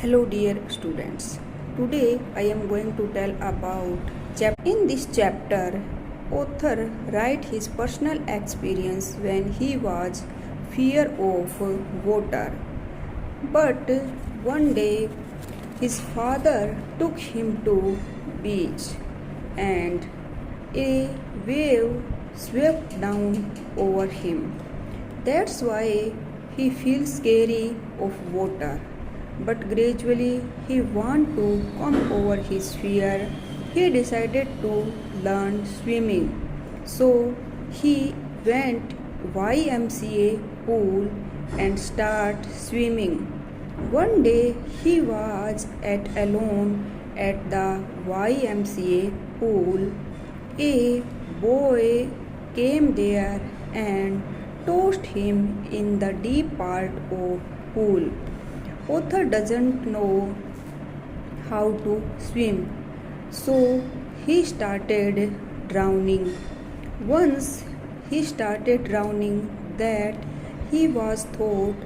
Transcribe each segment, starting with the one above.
Hello dear students. Today I am going to tell about in this chapter author write his personal experience when he was fear of water. But one day his father took him to beach and a wave swept down over him. That's why he feels scary of water. But gradually he want to come over his fear. He decided to learn swimming. So he went YMCA pool and start swimming. One day he was alone at the YMCA pool. A boy came there and tossed him in the deep part of pool. Author doesn't know how to swim, so he started drowning. Once he started drowning, that he was thought,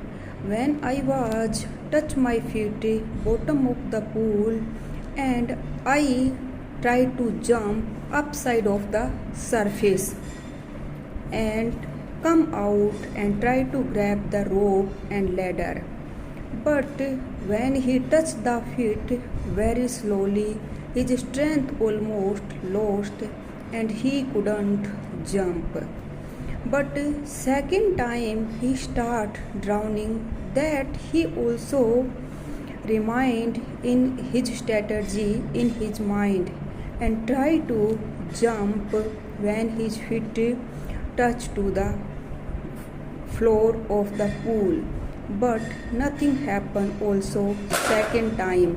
when I was touch my feet bottom of the pool and I tried to jump upside of the surface and come out and try to grab the rope and ladder. But when he touched the feet very slowly, his strength almost lost and he couldn't jump. But second time he start drowning, that he also remained in his strategy in his mind and try to jump when his feet touched to the floor of the pool. But nothing happened also second time,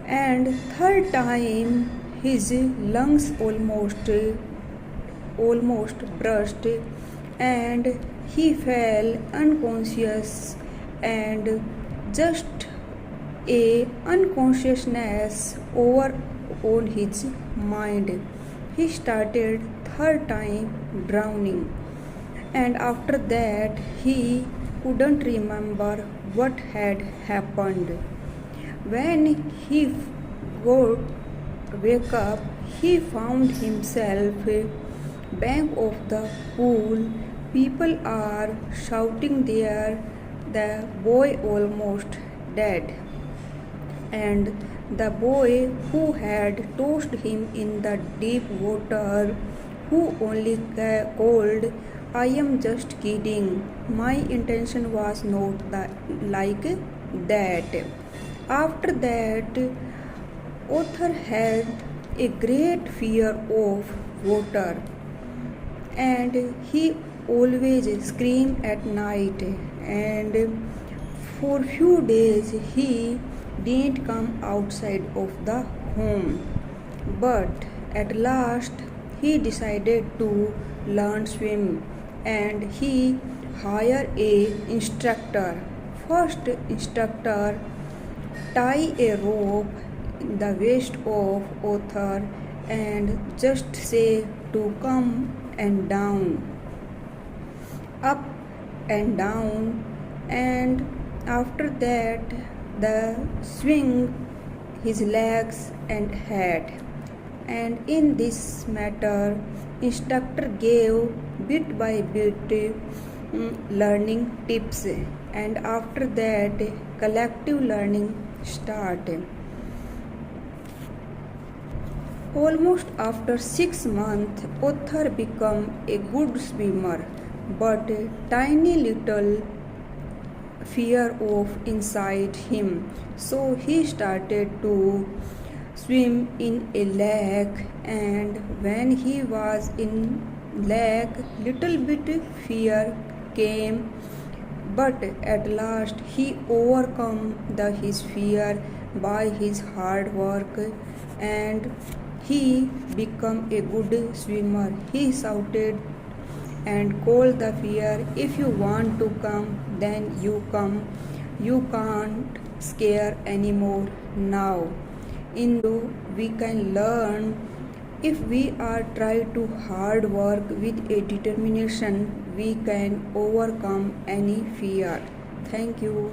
and third time his lungs almost burst and he fell unconscious, and just a unconsciousness over on his mind. He started third time drowning, and after that he couldn't remember what had happened. When he got wake up, he found himself bank of the pool. People are shouting there, the boy almost dead. And the boy who had tossed him in the deep water, who only called, I am just kidding. My intention was not like that. After that, author had a great fear of water, and he always screamed at night, and for few days he didn't come outside of the home. But at last he decided to learn swim, and he hired a instructor. First instructor tie a rope in the waist of author and just say to come and down, up and down, and after that the swing his legs and head. And in this matter instructor gave bit by bit learning tips, and after that collective learning started. Almost after 6 months author became a good swimmer, but a tiny little fear of inside him, so he started to swim in a lake, and when he was in lake little bit fear came, but at last he overcome his fear by his hard work, and he became a good swimmer. He shouted and called the fear, if you want to come, then you come. You can't scare anymore now. In we can learn, if we are try to hard work with a determination, we can overcome any fear. Thank you.